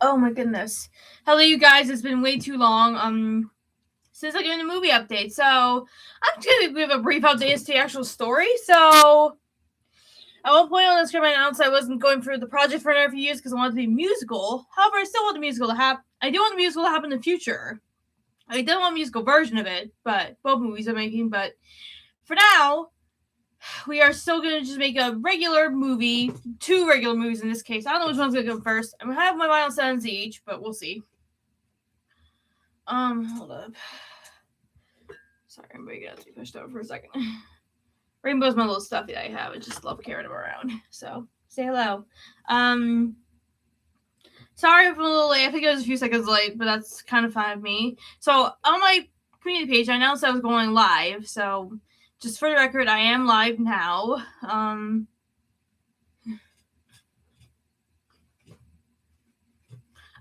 Oh my goodness. Hello, you guys. It's been way too long. Since I gave a movie update. So I'm just gonna give a brief update as to the actual story. So at one point on the script, I announced I wasn't going through the project for another few years because I wanted to be a musical. However, I still want the musical to happen. I do want the musical to happen in the future. I don't want a musical version of it, but both movies I'm making. But for now, we are still gonna just make a regular movie, 2 regular movies in this case. I don't know which one's gonna come first. I'm gonna have my mind on Sons each, but we'll see. Hold up. Sorry, I'm gonna get pushed over for a second. Rainbow's my little stuffy that I have. I just love carrying him around. So say hello. Sorry if I'm a little late. I think it was a few seconds late, but that's kind of fine with me. So on my community page, I announced I was going live. So just for the record, I am live now. I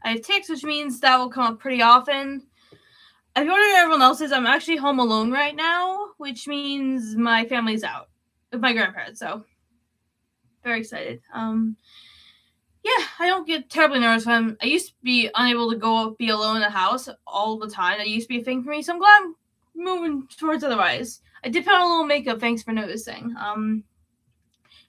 have tics, which means that will come up pretty often. If you wonder where everyone else is, I'm actually home alone right now, which means my family's out with my grandparents. So very excited. Yeah, I don't get terribly nervous when I used to be unable to be alone in the house all the time. That used to be a thing for me, so I'm glad I'm moving towards otherwise. I did put on a little makeup, thanks for noticing. Remember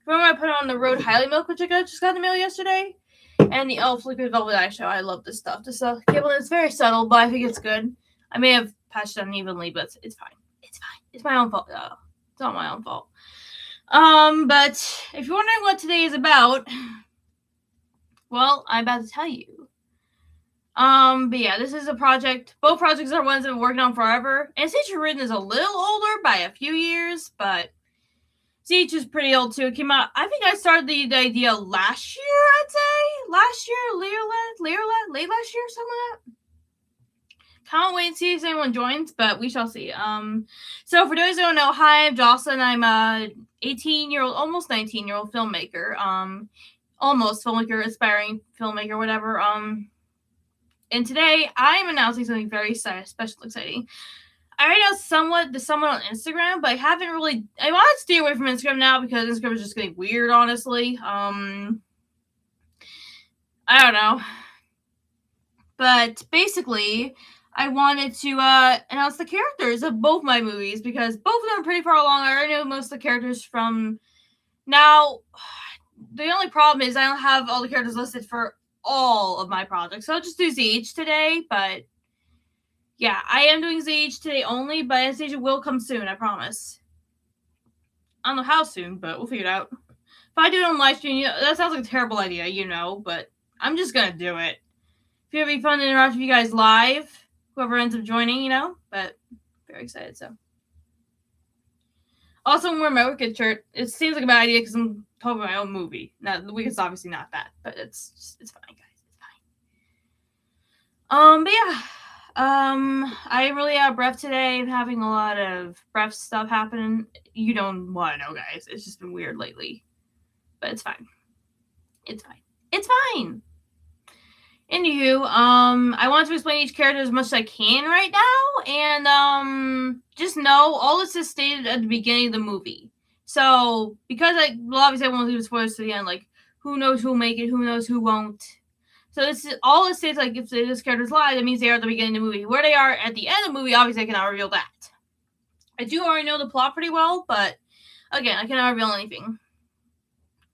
I put on the Rhode Highly Milk, which I just got in the mail yesterday? And the e.l.f. Liquid Velvet Eyeshadow. I love this stuff. This cable is very subtle, but I think it's good. I may have patched it unevenly, but it's fine. It's fine. It's my own fault. It's not my own fault. But if you're wondering what today is about, well, I'm about to tell you. But yeah, this is a project. Both projects are ones I've been working on forever. Anastasia Written is a little older by a few years, but Siege is pretty old too. It came out, I think I started the idea last year, I'd say. Last year, late last year, something like that. Can't wait to see if anyone joins, but we shall see. So for those who don't know, hi, I'm Jocelyn. I'm a 18-year-old, almost 19-year-old filmmaker. Almost filmmaker, aspiring filmmaker, whatever. And today I'm announcing something very special, exciting. I already know somewhat on Instagram, but I haven't really. I want to stay away from Instagram now because Instagram is just getting weird, honestly. I don't know, but basically, I wanted to announce the characters of both my movies because both of them are pretty far along. I already know most of the characters from now. The only problem is I don't have all the characters listed for all of my projects, so I'll just do ZH today. But yeah, I am doing ZH today only, but Anastasia will come soon, I promise. I don't know how soon, but we'll figure it out. If I do it on live stream, that sounds like a terrible idea, but I'm just gonna do it. It'll be fun to interact with you guys live, whoever ends up joining, but very excited, so. Also, I'm wearing my Wicked shirt. It seems like a bad idea because I'm talking about my own movie. Now, the Wicked's obviously not that, but it's fine, guys. It's fine. But yeah. I'm really out of breath today. I'm having a lot of breath stuff happening. You don't want to know, guys. It's just been weird lately. But it's fine. It's fine. It's fine. Anywho, I want to explain each character as much as I can right now, and just know all this is stated at the beginning of the movie. So, because obviously I won't leave spoilers to the end, like, who knows who'll make it, who knows who won't. So this is all it states, like, if this character's live, that means they are at the beginning of the movie. Where they are at the end of the movie, obviously I cannot reveal that. I do already know the plot pretty well, but again, I cannot reveal anything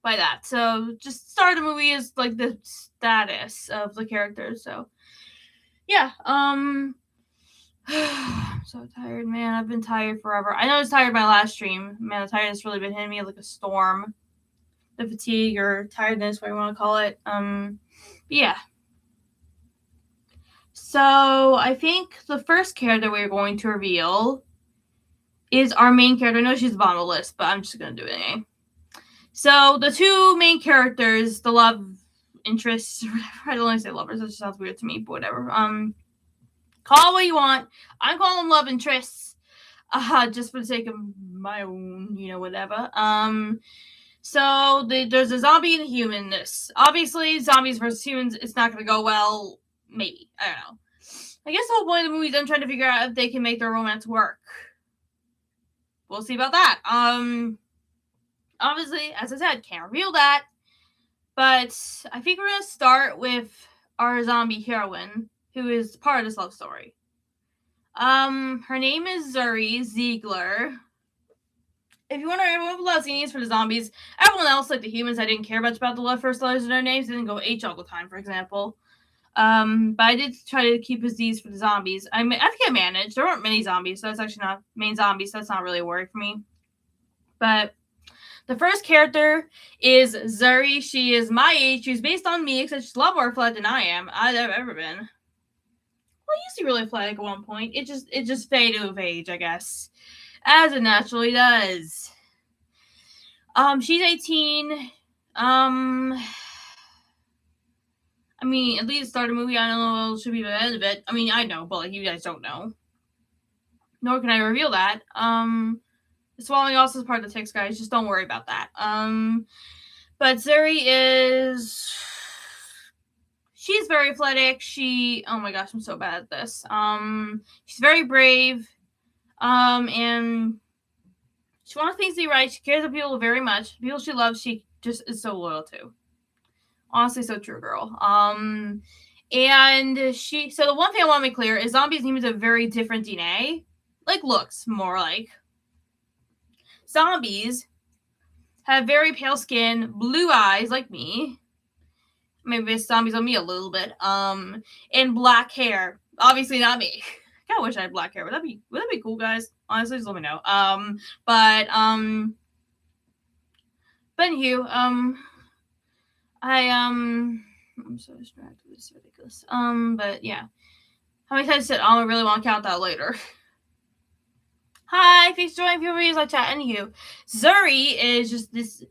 by that. So just start the movie is like the status of the characters. So yeah, I'm so tired, man. I've been tired forever. I know I was tired my last stream. Man, the tiredness really been hitting me like a storm. The fatigue or tiredness, whatever you want to call it. Yeah. So I think the first character we're going to reveal is our main character. I know she's the bottom of the list, but I'm just gonna do it anyway. So the two main characters, the love interests, or whatever. I don't want to say lovers. That just sounds weird to me, but whatever. Call it what you want. I'm calling them love interests, just for the sake of my own, whatever. So there's a zombie and a human. Obviously, zombies versus humans, it's not gonna go well. Maybe, I don't know. I guess the whole point of the movie is them trying to figure out if they can make their romance work. We'll see about that. obviously, as I said, can't reveal that. But I think we're going to start with our zombie heroine, who is part of this love story. Her name is Zuri Ziegler. If you wonder, everyone loves names for the zombies. Everyone else, like the humans, I didn't care much about the first letters of their names. They didn't go H all the time, for example. But I did try to keep his Z's for the zombies. I think I managed. There weren't many zombies, so that's actually not main zombies, so that's not really a worry for me. But the first character is Zuri. She is my age. She's based on me, except she's a lot more athletic than I am. I've ever been. Well, I used to be really athletic at one point. It just faded with age, I guess, as it naturally does. She's 18. I mean, at least start a movie. I don't know what should be the end of it. I mean, I know, but like, you guys don't know. Nor can I reveal that. Swallowing also is part of the text, guys. Just don't worry about that. But Zuri is... She's very athletic. Oh my gosh, I'm so bad at this. She's very brave. And she wants things to be right. She cares about people very much. People she loves, she just is so loyal to. Honestly, so true, girl. And so the one thing I want to make clear is zombies and humans have very different DNA. Like, looks, more like. Zombies have very pale skin, blue eyes, like me. Maybe it's zombies on me a little bit. And black hair. Obviously not me. I kinda wish I had black hair. Would that be cool, guys? Honestly, just let me know. But anywho, I'm so distracted. It's ridiculous. But yeah. How many times I said, I really want to count that later. Hi, thanks for joining viewers. I chat. Anywho, Zuri is just this.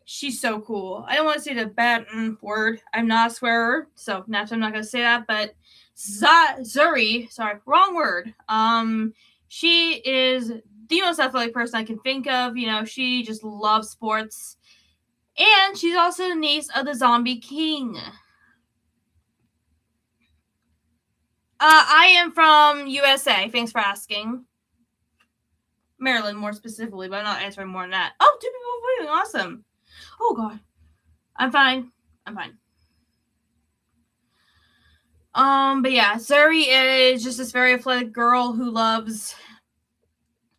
She's so cool. I don't want to say the bad word. I'm not a swearer, so naturally I'm not going to say that. But Zuri, sorry, wrong word. She is the most athletic person I can think of. You know, she just loves sports. And she's also the niece of the Zombie King. I am from USA. Thanks for asking. Maryland, more specifically, but I'm not answering more than that. Oh, 2 people voting. Awesome. Oh, God. I'm fine. But yeah, Zuri is just this very athletic girl who loves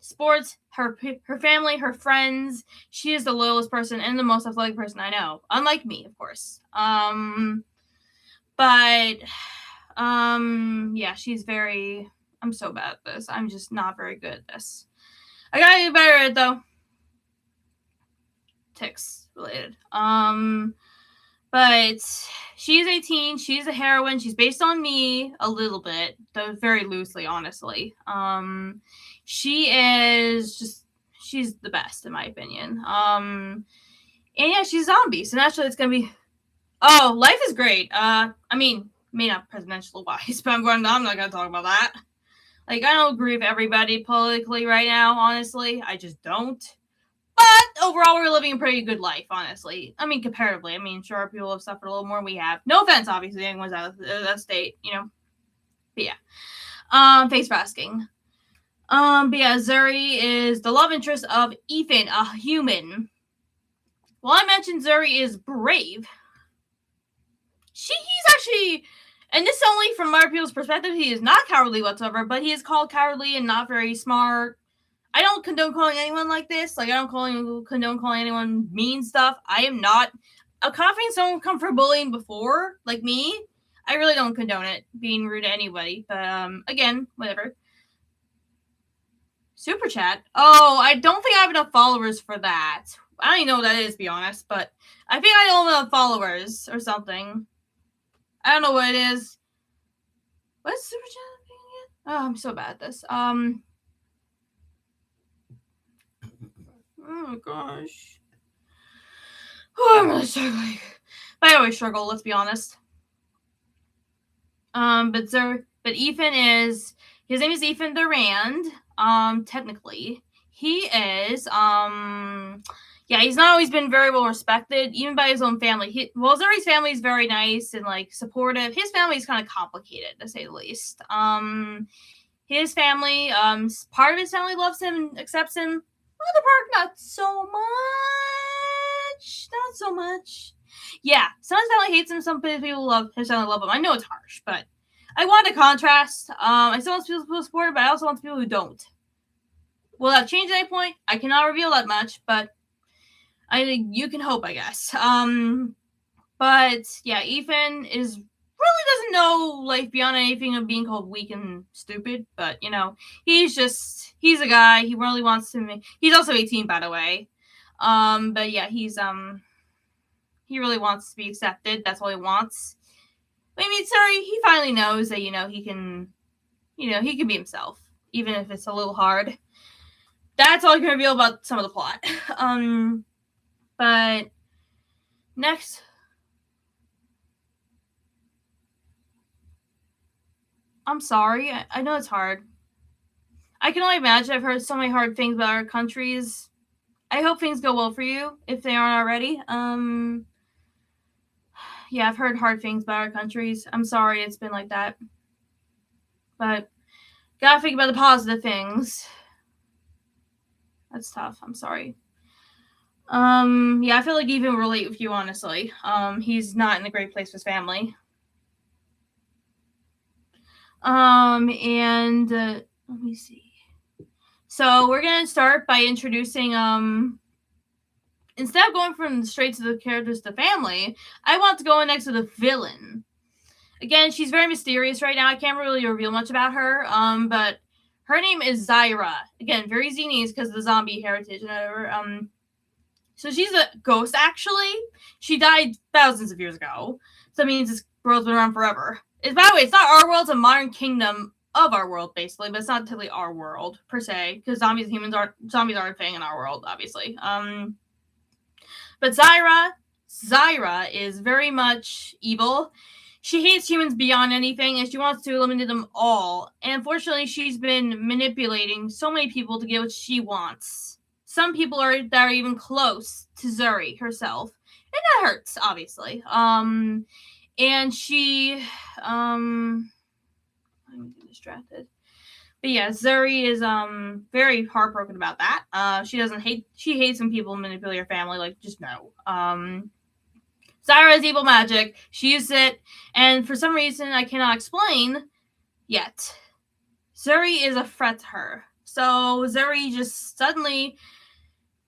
sports, her family, her friends. She is the loyalest person and the most athletic person I know. Unlike me, of course. Yeah, she's very... I'm so bad at this. I'm just not very good at this. I gotta get better at it, though. Ticks related. But she's 18. She's a heroine. She's based on me a little bit, though very loosely, honestly. She's the best in my opinion. And yeah, she's a zombie, so naturally it's gonna be. Oh, life is great. I mean, maybe not presidential wise, but I'm not gonna talk about that. Like, I don't agree with everybody politically right now, honestly. I just don't. But overall, we're living a pretty good life, honestly. I mean, comparatively. I mean, sure, people have suffered a little more than we have. No offense, obviously, anyone's out of that state, you know. But yeah. Thanks for asking. But yeah, Zuri is the love interest of Ethan, a human. Well, I mentioned Zuri is brave. He's actually... And this is only from other people's perspective. He is not cowardly whatsoever, but he is called cowardly and not very smart. I don't condone calling anyone like this. Like, I don't condone calling anyone mean stuff. I am not. A confident someone come for bullying before, like me. I really don't condone it, being rude to anybody. But, again, whatever. Super chat. Oh, I don't think I have enough followers for that. I don't even know what that is, to be honest. But I think I don't have enough followers or something. I don't know what it is. What's super chat again? Oh, I'm so bad at this. Oh my gosh. Oh, I'm really struggling. But I always struggle, let's be honest. But Ethan is... His name is Ethan Durand. Technically. He is, yeah, he's not always been very well respected, even by his own family. Zuri's family is very nice and, like, supportive. His family is kind of complicated, to say the least. His family, part of his family loves him and accepts him. Other part, not so so much. Yeah, some of his family hates him. Some people love his family love him. I know it's harsh, but I want a contrast. I still want people to support him, but I also want people who don't. Will that change at any point? I cannot reveal that much, but you can hope, I guess. But yeah, Ethan is really doesn't know life beyond anything of being called weak and stupid. But he's a guy. He really wants to. He's also 18, by the way. But yeah, he really wants to be accepted. That's all he wants. I mean, sorry, he finally knows that he can be himself, even if it's a little hard. That's all I can reveal about some of the plot. But next. I'm sorry. I know it's hard. I can only imagine. I've heard so many hard things about our countries. I hope things go well for you, if they aren't already. Yeah, I've heard hard things about our countries. I'm sorry it's been like that. But gotta think about the positive things. That's tough. I'm sorry. Yeah, I feel like Ethan will relate with you, honestly. He's not in a great place with his family. And let me see. So we're gonna start by introducing instead of going from straight to the characters to family, I want to go next to the villain. Again, she's very mysterious right now. I can't really reveal much about her. But her name is Zyra. Again, very Xenies because of the zombie heritage and whatever. So she's a ghost, actually. She died thousands of years ago. So that means this world's been around forever. By the way, it's not our world, it's a modern kingdom of our world, basically, but it's not totally our world, per se, because zombies aren't a thing in our world, obviously. But Zyra is very much evil. She hates humans beyond anything, and she wants to eliminate them all. And unfortunately, she's been manipulating so many people to get what she wants. Some people that are even close to Zuri herself, and that hurts, obviously. And she, I'm getting distracted. But yeah, Zuri is very heartbroken about that. She hates when people manipulate her family. Like, just no. Zyra has evil magic. She uses it, and for some reason I cannot explain yet, Zuri is a threat to her. So Zuri just suddenly,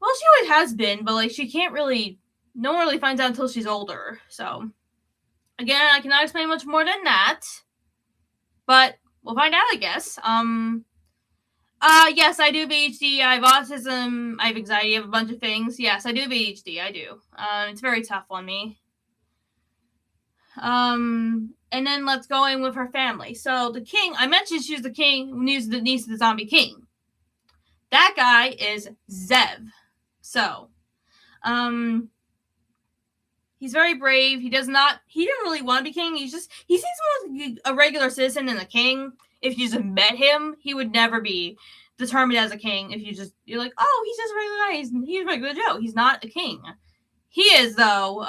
well, she always has been, but like she can't really. No one really finds out until she's older. So again, I cannot explain much more than that, but we'll find out, I guess. Yes, I do have ADHD. I have autism. I have anxiety. I have a bunch of things. Yes, I do have ADHD. I do. It's very tough on me. And then let's go in with her family. So the king, I mentioned she's the king, niece of the zombie king. That guy is Zev. So, he's very brave. He didn't really want to be king. He seems more like a regular citizen than a king. If you just met him, he would never be determined as a king. If you're like, oh, he's just a regular guy. He's a regular Joe. He's not a king. He is, though.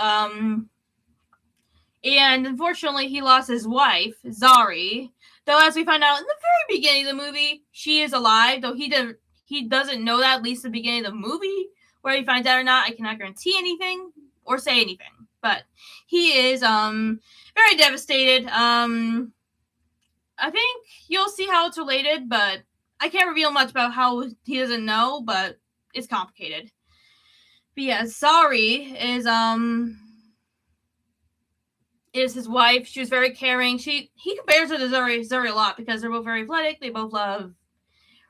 And unfortunately, he lost his wife, Zari. Though, as we find out in the very beginning of the movie, she is alive. Though he doesn't know that, at least at the beginning of the movie. Where he finds out or not, I cannot guarantee anything or say anything. But he is very devastated. I think you'll see how it's related, but I can't reveal much about how he doesn't know, but it's complicated. But yeah, Zari is his wife. She was very caring. He compares her to Zuri a lot because they're both very athletic. They both love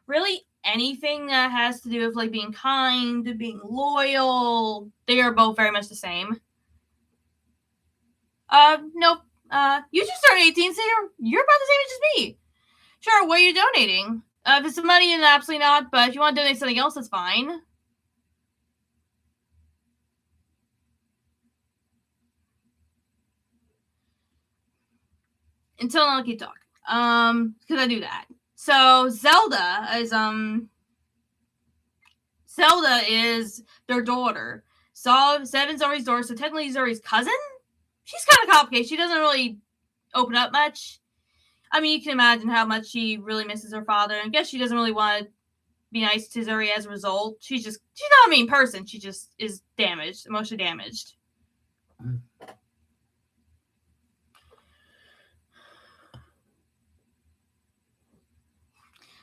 really anything that has to do with like being kind, being loyal. They are both very much the same. Nope. You just turned 18, so you're about the same age as me. Sure, what are you donating? If it's money, then absolutely not. But if you want to donate something else, that's fine. Until then, I'll keep talking. Because I do that. So Zelda is their daughter. Seven's Zuri's daughter, so technically Zuri's cousin. She's kind of complicated. She doesn't really open up much. I mean, you can imagine how much she really misses her father. And I guess she doesn't really want to be nice to Zuri as a result. She's not a mean person. She just is damaged, emotionally damaged.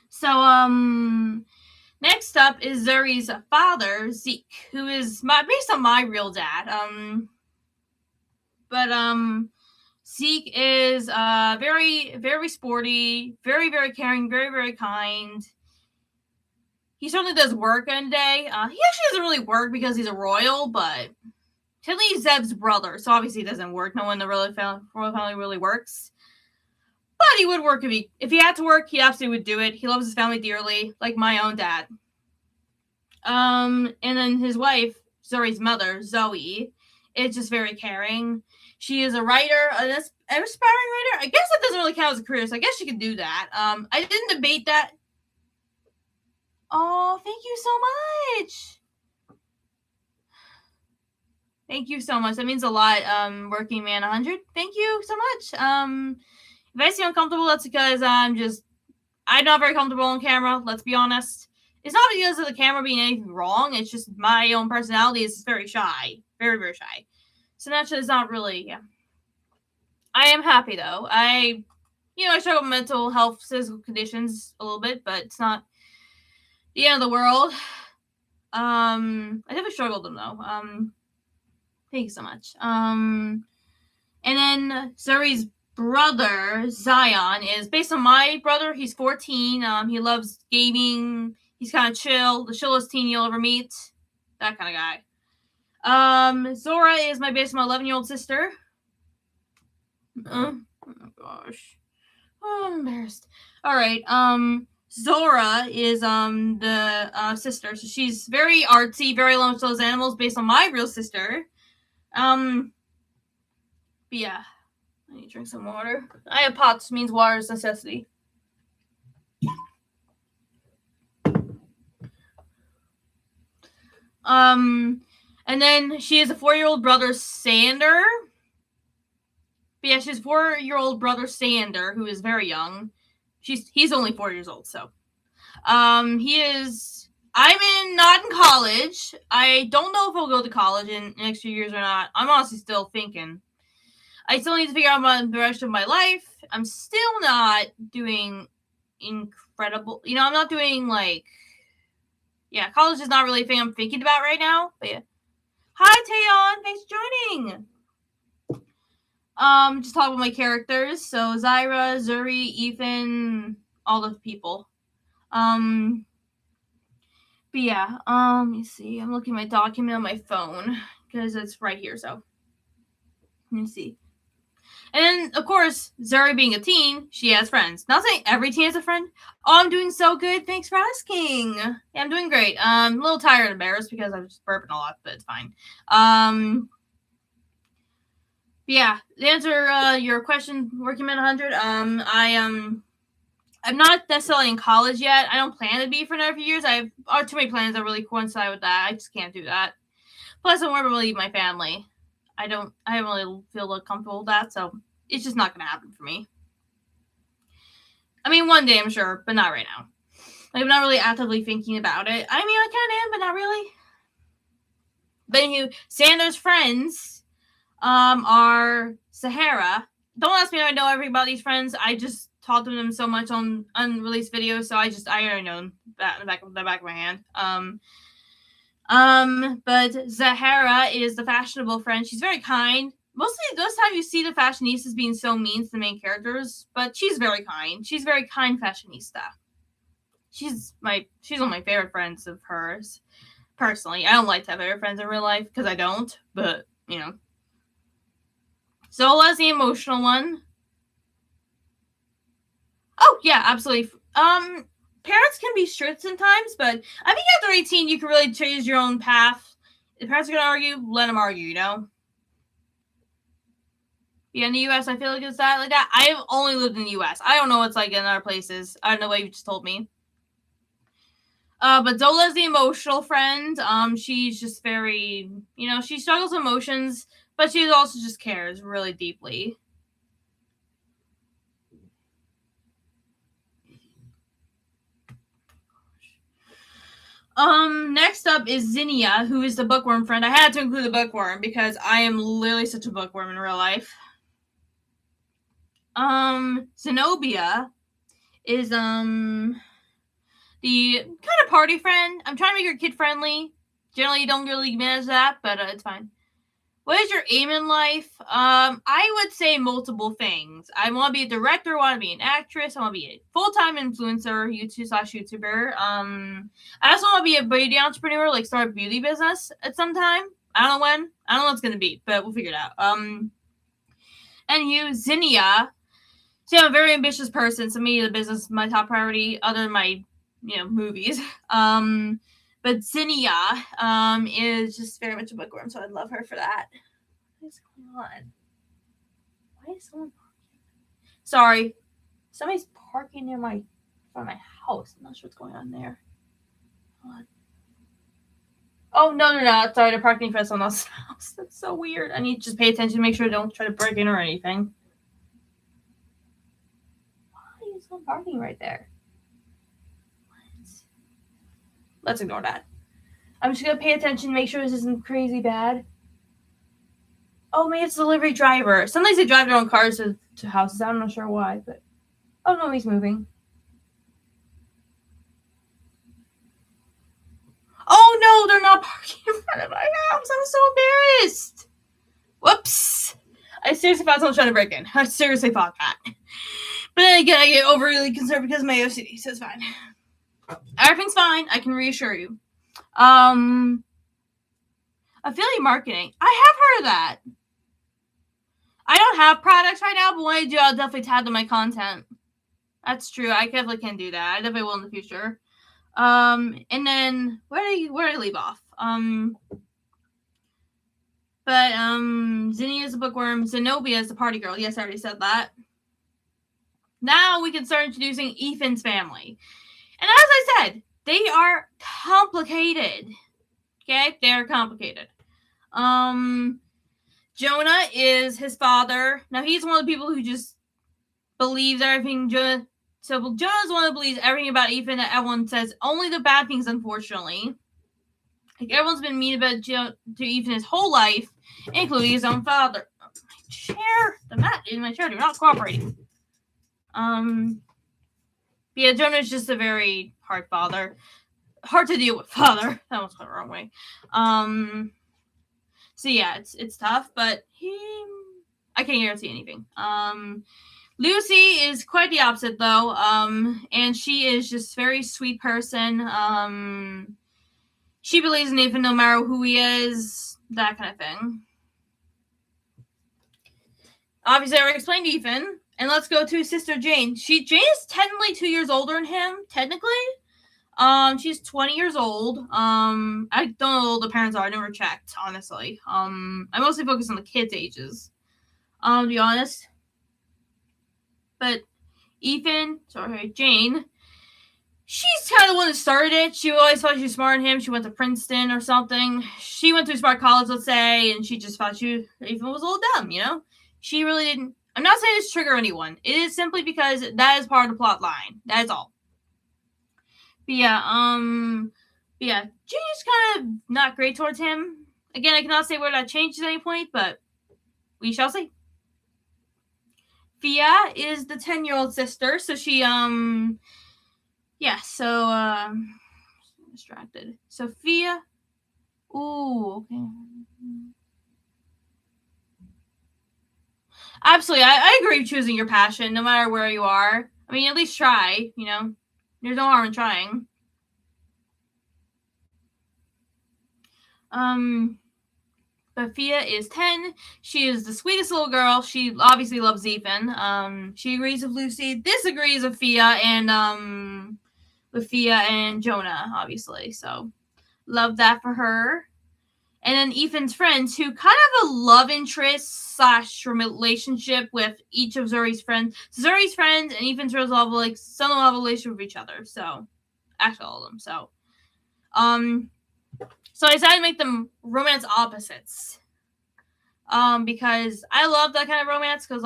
So, next up is Zuri's father, Zeke, who is based on my real dad. But Zeke is very, very sporty, very, very caring, very, very kind. He certainly does work in a day. He actually doesn't really work because he's a royal, but technically he's Zeb's brother, so obviously he doesn't work. No one in the royal family really works. But he would work if he had to work, he absolutely would do it. He loves his family dearly, like my own dad. And then his wife, Zuri's mother, Zoe, is just very caring. She is a writer, an aspiring writer. I guess that doesn't really count as a career, so I guess she could do that. I didn't debate that. Oh, thank you so much. Thank you so much. That means a lot. Working man 100. Thank you so much. If I seem uncomfortable, that's because I'm not very comfortable on camera. Let's be honest. It's not because of the camera being anything wrong. It's just my own personality is very shy. Very, very shy. So naturally, it's not really, yeah. I am happy, though. I struggle with mental health, physical conditions a little bit, but it's not the end of the world. I definitely struggled with them, though. Thank you so much. And then Zuri's brother, Zion, is based on my brother. He's 14. He loves gaming. He's kind of chill, the chillest teen you'll ever meet. That kind of guy. Zora is based on my 11-year-old sister. Oh my gosh. Oh, I'm embarrassed. All right. Zora is the sister, so she's very artsy, very loves those animals, based on my real sister. But yeah, I need to drink some water. I have POTS, means water is necessity. And then she has a 4-year-old brother, Sander. But yeah, she has a 4-year-old brother, Sander, who is very young. He's only 4 years old, so. I'm not in college. I don't know if I'll go to college in the next few years or not. I'm honestly still thinking. I still need to figure out the rest of my life. I'm still not doing incredible. I'm not doing college is not really a thing I'm thinking about right now. But yeah. Hi, Taeyeon. Thanks for joining. Just talk about my characters. So Zyra, Zuri, Ethan, all the people. But yeah, let me see. I'm looking at my document on my phone because it's right here. So let me see. And then, of course, Zuri being a teen, she has friends. Not saying every teen has a friend. Oh, I'm doing so good. Thanks for asking. Yeah, I'm doing great. I'm a little tired and embarrassed because I'm just burping a lot, but it's fine. Yeah, to answer your question, working man 100. I'm not necessarily in college yet. I don't plan to be for another few years. I have too many plans that really coincide with that. I just can't do that. Plus, I'm worried about leaving my family. I don't really feel comfortable with that, so it's just not going to happen for me. I mean, one day I'm sure, but not right now. I'm not really actively thinking about it. I mean, I kind of am, but not really. But anywho, Sander's friends are Sahara. Don't ask me how I know everybody's friends. I just talked to them so much on unreleased videos, so I already know that in the back of my hand. But Zahara is the fashionable friend. She's very kind. Mostly those times you see the fashionistas being so mean to the main characters, but she's very kind. She's very kind fashionista. She's one of my favorite friends of hers. Personally, I don't like to have favorite friends in real life because I don't, but Zola's the emotional one. Oh yeah, absolutely. Parents can be strict sometimes, but I think after 18, you can really choose your own path. If parents are gonna argue, let them argue. Yeah, in the U.S., I feel like it's that like that. I've only lived in the U.S. I don't know what it's like in other places. I don't know what you just told me. But Zola's the emotional friend. She's just very, she struggles with emotions, but she also just cares really deeply. Next up is Zinnia, who is the bookworm friend. I had to include the bookworm because I am literally such a bookworm in real life. Zenobia is the kind of party friend. I'm trying to make her kid friendly. Generally, you don't really manage that, but it's fine. What is your aim in life? I would say multiple things. I want to be a director. I want to be an actress. I want to be a full-time influencer, YouTube/YouTuber. I also want to be a beauty entrepreneur, like start a beauty business at some time. I don't know when. I don't know what it's gonna be, but we'll figure it out. And you, Zinnia. See, I'm a very ambitious person, so me, the business is my top priority, other than my, movies. But Zinnia, is just very much a bookworm, so I'd love her for that. What is going on? Why is someone parking? Sorry. Somebody's parking near front of my house. I'm not sure what's going on there. Hold on. Oh, no. Sorry, they're parking in front of someone else's house. That's so weird. I need to just pay attention to make sure I don't try to break in or anything. Why is someone parking right there? What? Let's ignore that. I'm just going to pay attention, make sure this isn't crazy bad. Oh, maybe it's a delivery driver. Sometimes they drive their own cars to houses. I'm not sure why, but... Oh, no, he's moving. Oh, no, they're not parking in front of my house. I'm so embarrassed. Whoops. I seriously thought someone was trying to break in. I seriously thought that. But then again, I get overly concerned because of my OCD, so it's fine. Everything's fine. I can reassure you. Affiliate marketing. I have heard of that. I don't have products right now, but when I do, I'll definitely tag them my content. That's true. I definitely can do that. I definitely will in the future. And then where did I leave off? Zinnia is a bookworm. Zenobia is the party girl. Yes, I already said that. Now we can start introducing Ethan's family. And as I said, they are complicated. Okay? They are complicated. Jonah is his father. Now, he's one of the people who just believes everything. So Jonah's one who believes everything about Ethan that everyone says. Only the bad things, unfortunately. Like, everyone's been mean about to Ethan his whole life, including his own father. Oh, my chair. The mat in my chair. They're not cooperating. Yeah, Jonah's just a very hard father. Hard to deal with father. That was the wrong way. So yeah, it's tough, but I can't guarantee anything. Lucy is quite the opposite though. And she is just a very sweet person. She believes in Ethan no matter who he is, that kind of thing. Obviously, I already explained Ethan. And let's go to his sister Jane. Jane is technically 2 years older than him, technically. She's 20 years old. I don't know how old the parents are. I never checked, honestly. I mostly focus on the kids' ages, to be honest. But Jane, she's kind of the one who started it. She always thought she was smarter than him. She went to Princeton or something. She went to a smart college, let's say, and she just thought Ethan was a little dumb, you know? She really didn't. I'm not saying this to trigger anyone. It is simply because that is part of the plot line. That is all. But yeah, Jane's kind of not great towards him. Again, I cannot say where that changes at any point, but we shall see. Fia is the 10-year-old sister, so she, I'm distracted. Sophia, ooh, okay. Absolutely, I agree with choosing your passion, no matter where you are. I mean, at least try, you know? There's no harm in trying. But Fia is 10. She is the sweetest little girl. She obviously loves Ethan. She agrees with Lucy, disagrees with Fia and Jonah, obviously. So love that for her. And then Ethan's friends, who kind of a love interest / relationship with each of Zuri's friends. Zuri's friends and Ethan's friends have some have a relationship with each other. So actually all of them. So so I decided to make them romance opposites. Because I love that kind of romance because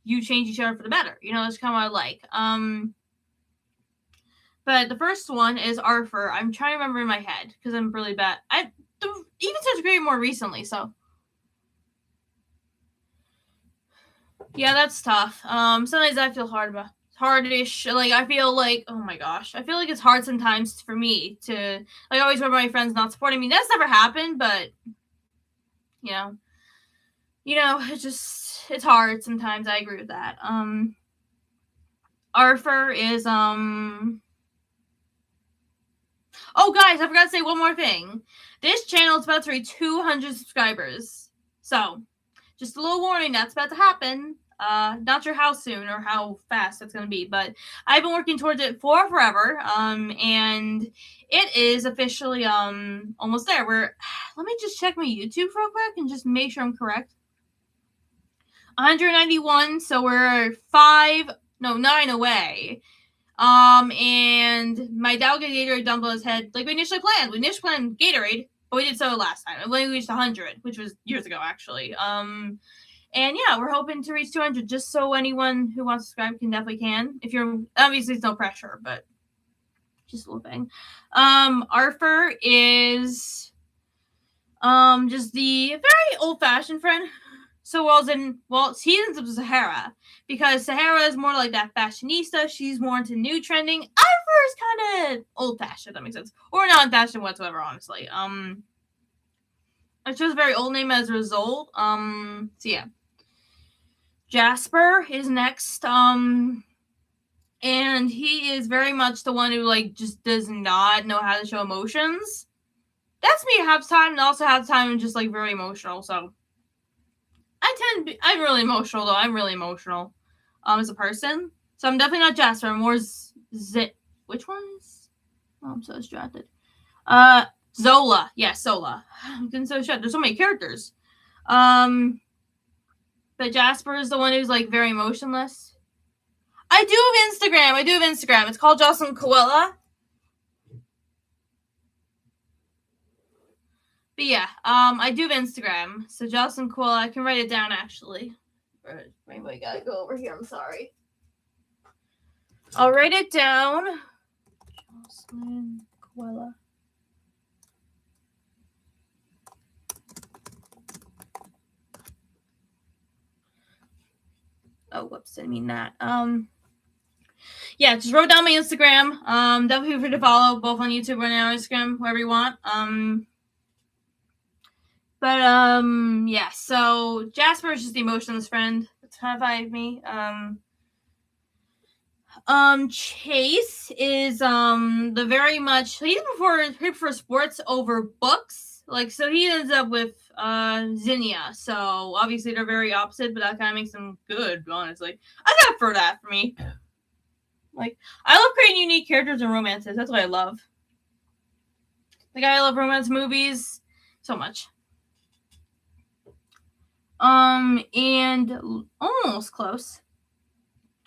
you change each other for the better. You know, that's kind of what I like. But the first one is Arthur. I'm trying to remember in my head because I'm really bad. Even started grading more recently, so yeah, that's tough. Sometimes I feel hardish. Like I feel like, oh my gosh, I feel like it's hard sometimes for me to like always remember my friends not supporting me. That's never happened, but you know, it's hard sometimes. I agree with that. Arthur is Oh, guys, I forgot to say one more thing. This channel is about to reach 200 subscribers. So, just a little warning, that's about to happen. Not sure how soon or how fast that's going to be, but I've been working towards it for forever. And it is officially almost there. Let me just check my YouTube real quick and just make sure I'm correct. 191, so we're 9 away. And my dad got Gatorade dumped on his head like we initially planned. We initially planned Gatorade, but we did so last time. We reached 100, which was years ago, actually. And yeah, we're hoping to reach 200 just so anyone who wants to subscribe can. If you're, obviously, it's no pressure, but just a little thing. Arthur is just the very old-fashioned friend. So he ends up with Sahara because Sahara is more like that fashionista. She's more into new trending. Arthur is kind of old-fashioned, if that makes sense, or non-fashioned whatsoever. Honestly, it's just a very old name as a result. So yeah, Jasper is next. And he is very much the one who like just does not know how to show emotions. That's me half the time, and also half the time I'm just like very emotional. So I'm really emotional though. I'm really emotional, as a person. So I'm definitely not Jasper. I'm more Which one is? Oh, I'm so distracted. Zola. Yeah, Zola. I'm getting so distracted. There's so many characters. But Jasper is the one who's like very emotionless. I do have Instagram. It's called Jocelyn Coella. But yeah, I do have Instagram. So Jocelyn Coella, I can write it down actually. Maybe I gotta go over here. I'm sorry. I'll write it down. Jocelyn Coella. Oh, whoops, didn't mean that. Yeah, just wrote down my Instagram. Definitely feel free to follow both on YouTube and on Instagram, wherever you want. Yeah, so Jasper is just the emotionless friend. That's kind of vibe me. Chase is the very much he prefers sports over books. Like so he ends up with Zinnia. So obviously they're very opposite, but that kind of makes them good, honestly. I got for that for me. Like I love creating unique characters and romances. That's what I love. Like I love romance movies so much. And almost close.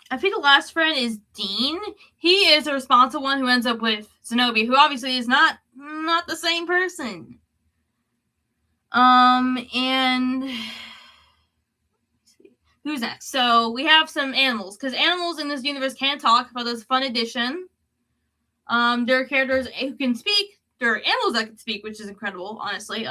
I think the last friend is Dean. He is the responsible one who ends up with Zenobia, who obviously is not the same person. And who's next? So we have some animals, because animals in this universe can talk about this fun addition. There are characters who can speak. There are animals that can speak, which is incredible, honestly.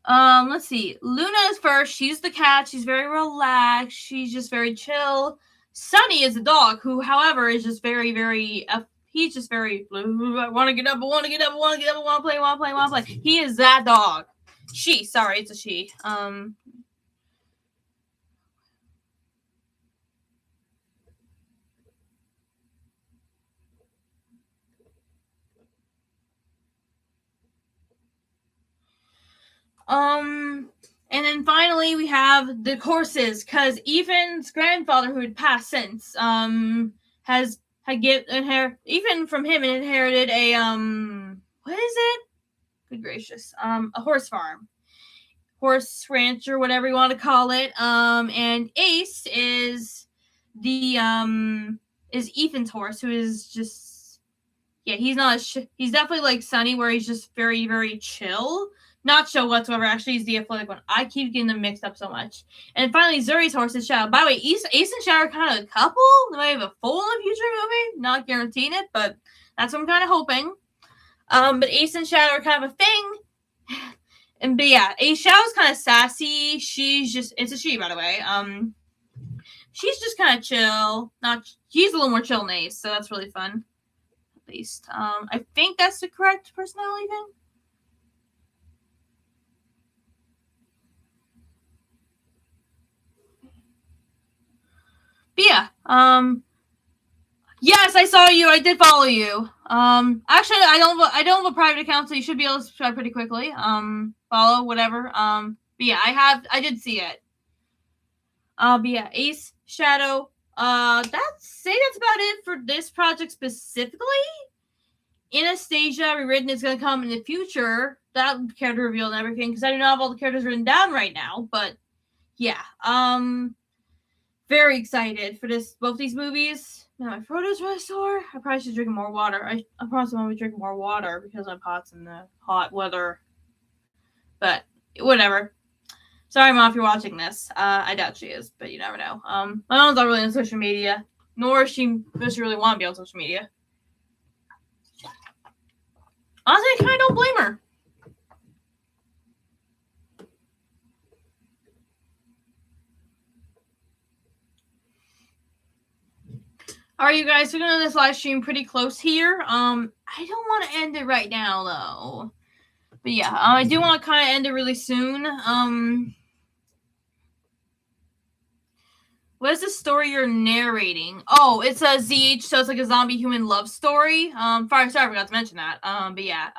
Let's see. Luna is first. She's the cat. She's very relaxed. She's just very chill. Sunny is a dog who, however, is just very, very. He's just very. I want to get up. I want to get up. I want to get up. I want to play. I want to play. I want to play. He is that dog. Sorry, it's a she. And then finally we have the horses, because Ethan's grandfather, who had passed since, Ethan from him inherited a what is it? Good gracious, a horse farm, horse ranch, or whatever you want to call it. And Ace is the is Ethan's horse, who is just he's not he's definitely like Sunny, where he's just very, very chill. Not Show whatsoever. Actually, he's the athletic one. I keep getting them mixed up so much. And finally, Zuri's horse is Shadow. By the way, Ace and Shadow are kind of a couple. They might have a foal in a future movie. Not guaranteeing it, but that's what I'm kind of hoping. But Ace and Shadow are kind of a thing. But yeah, Ace Shadow's kind of sassy. It's a she, by the way. She's just kind of chill. He's a little more chill than Ace, so that's really fun. At least. I think that's the correct personality thing. But yeah, yes, I saw you. I did follow you. Actually, I don't have a private account, so you should be able to subscribe pretty quickly. Follow, whatever. But yeah, I did see it. But yeah, Ace, Shadow. That's about it for this project specifically. Anastasia Rewritten is going to come in the future. That character reveal and everything, because I do not have all the characters written down right now. But yeah, very excited for both these movies. Now my throat is really sore. I probably should drink more water. I promise I'm going to drink more water because I'm hot in the hot weather. But whatever. Sorry, Mom, if you're watching this. I doubt she is, but you never know. My mom's not really on social media, nor does she really want to be on social media. Honestly, I kind of don't blame her. Alright, you guys, we're going to end this live stream pretty close here. I don't want to end it right now, though. But yeah, I do want to kind of end it really soon. What is the story you're narrating? Oh, it's a ZH, so it's like a zombie human love story. Sorry, I forgot to mention that. But yeah,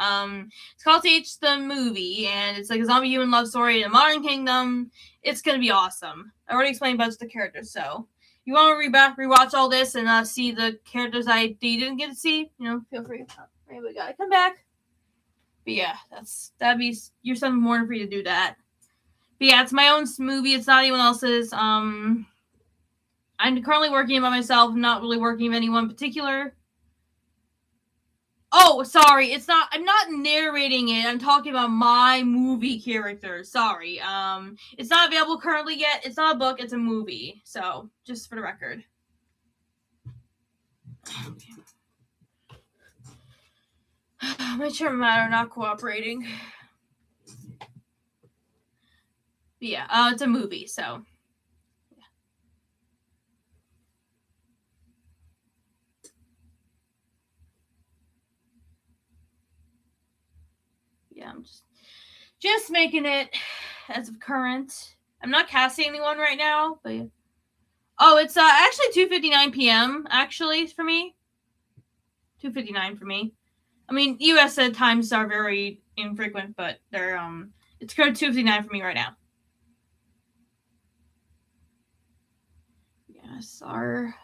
it's called ZH the movie, and it's like a zombie human love story in a modern kingdom. It's gonna be awesome. I already explained a bunch of the characters, so you want to rewatch all this and see the characters you didn't get to see, feel free. Maybe we gotta come back. But yeah, that'd be your Sunday morning for you to do that. But yeah, it's my own movie. It's not anyone else's. I'm currently working by myself. I'm not really working with anyone in particular. Oh, sorry. I'm not narrating it. I'm talking about my movie characters. Sorry. It's not available currently yet. It's not a book. It's a movie. So, just for the record. My chair and Matt are not cooperating. But yeah, it's a movie, so. Yeah, I'm just making it as of current. I'm not casting anyone right now, but yeah. Oh, it's actually 2:59 p.m. actually for me. 2:59 for me. I mean, U.S. times are very infrequent, but they're it's current 2:59 for me right now. Yes, our.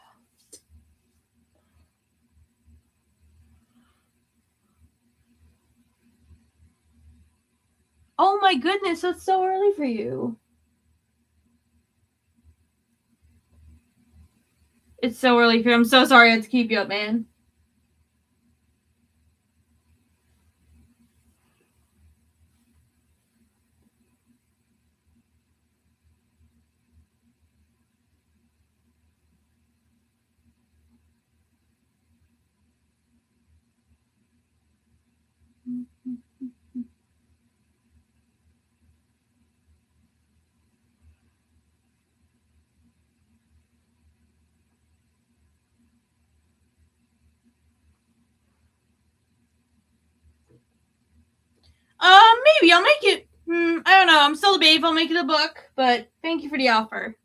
Oh my goodness, it's so early for you. It's so early for you. I'm so sorry I had to keep you up, man. Maybe I'll make it. I don't know. I'm still a babe. I'll make it a book, but thank you for the offer.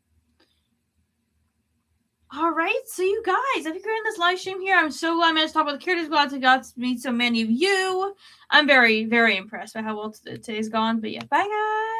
All right, so you guys, if you're in this live stream here, I'm so glad I managed to talk about the characters. Glad to got to meet so many of you. I'm very, very impressed by how well today's gone. But yeah, bye guys.